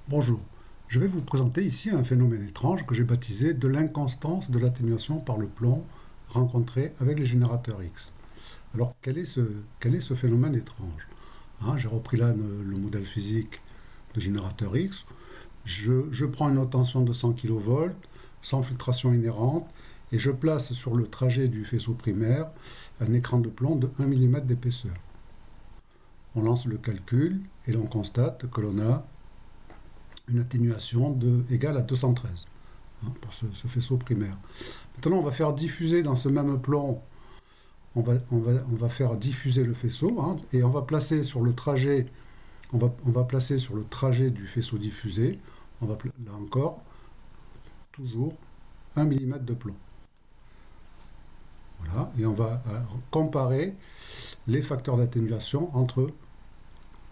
Bonjour, je vais vous présenter ici un phénomène étrange que j'ai baptisé de l'inconstance de l'atténuation par le plomb rencontré avec les générateurs X. Alors quel est ce phénomène étrange? J'ai repris là le modèle physique de générateur X. Je prends une haute tension de 100 kV, sans filtration inhérente, et je place sur le trajet du faisceau primaire un écran de plomb de 1 mm d'épaisseur. On lance le calcul et l'on constate que l'on a une atténuation égale à 213 pour ce faisceau primaire. Maintenant, on va faire diffuser dans ce même plomb, on va faire diffuser le faisceau et on va placer sur le trajet, on va placer sur le trajet du faisceau diffusé, là encore, toujours 1 mm de plomb. Voilà, et on va comparer les facteurs d'atténuation entre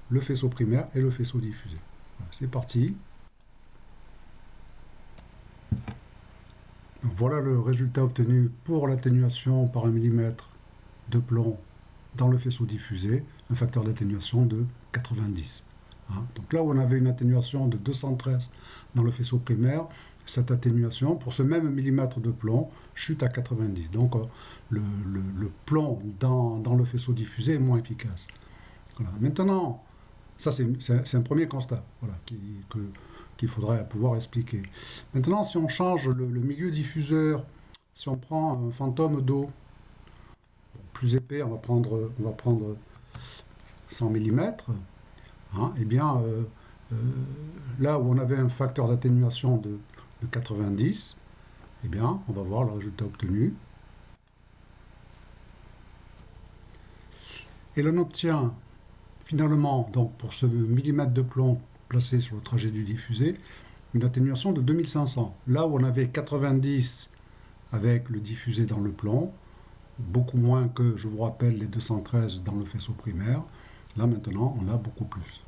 le faisceau primaire et le faisceau diffusé. Voilà, c'est parti. Donc voilà le résultat obtenu pour l'atténuation par 1 mm de plomb dans le faisceau diffusé, un facteur d'atténuation de 90. Donc là où on avait une atténuation de 213 dans le faisceau primaire, cette atténuation, pour ce même millimètre de plomb, chute à 90. Donc le plomb dans le faisceau diffusé est moins efficace. Voilà. Maintenant, ça c'est un premier constat qu'il faudrait pouvoir expliquer. Maintenant, si on change le milieu diffuseur, si on prend un fantôme d'eau plus épais, on va prendre 100 mm, et bien là où on avait un facteur d'atténuation de 90, eh bien, on va voir le résultat obtenu. Et l'on obtient finalement, donc pour ce millimètre de plomb placé sur le trajet du diffusé, une atténuation de 2500. Là où on avait 90 avec le diffusé dans le plomb, beaucoup moins que, je vous rappelle, les 213 dans le faisceau primaire, là maintenant on a beaucoup plus.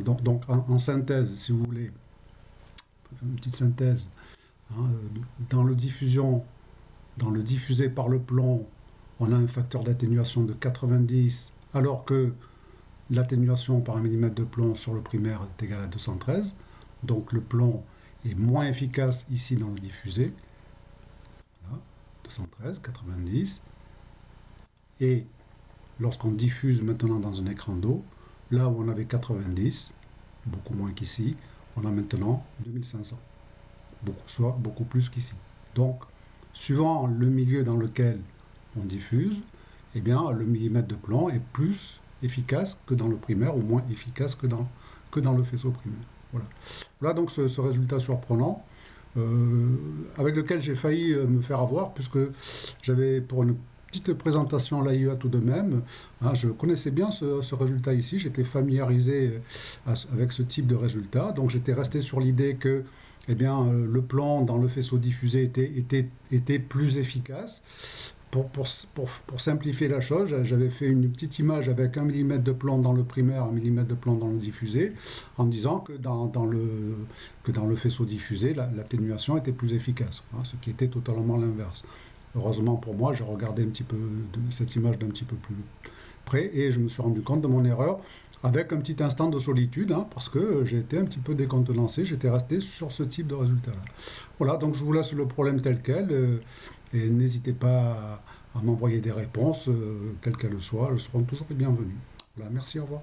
Donc en synthèse, si vous voulez, une petite synthèse, dans le diffusé par le plomb, on a un facteur d'atténuation de 90, alors que l'atténuation par 1 mm de plomb sur le primaire est égale à 213. Donc le plomb est moins efficace ici dans le diffusé. Voilà, 213, 90. Et lorsqu'on diffuse maintenant dans un écran d'eau, là où on avait 90, beaucoup moins qu'ici, on a maintenant 2500. Soit beaucoup plus qu'ici. Donc, suivant le milieu dans lequel on diffuse, eh bien, le millimètre de plomb est plus efficace que dans le primaire, ou moins efficace que dans le faisceau primaire. Voilà donc ce résultat surprenant, avec lequel j'ai failli me faire avoir, puisque j'avais, pour une petite présentation à l'AIEA tout de même, je connaissais bien ce résultat ici, j'étais familiarisé avec ce type de résultat, donc j'étais resté sur l'idée que le plomb dans le faisceau diffusé était plus efficace. Pour simplifier la chose, j'avais fait une petite image avec 1 mm de plomb dans le primaire, 1 mm de plomb dans le diffusé, en disant que dans le faisceau diffusé, l'atténuation était plus efficace, ce qui était totalement l'inverse. Heureusement pour moi, j'ai regardé un petit peu cette image d'un petit peu plus près et je me suis rendu compte de mon erreur avec un petit instant de solitude, parce que j'ai été un petit peu décontenancé, j'étais resté sur ce type de résultat-là. Voilà, donc je vous laisse le problème tel quel. Et n'hésitez pas à m'envoyer des réponses, quelles qu'elles soient, elles seront toujours les bienvenues. Voilà, merci, au revoir.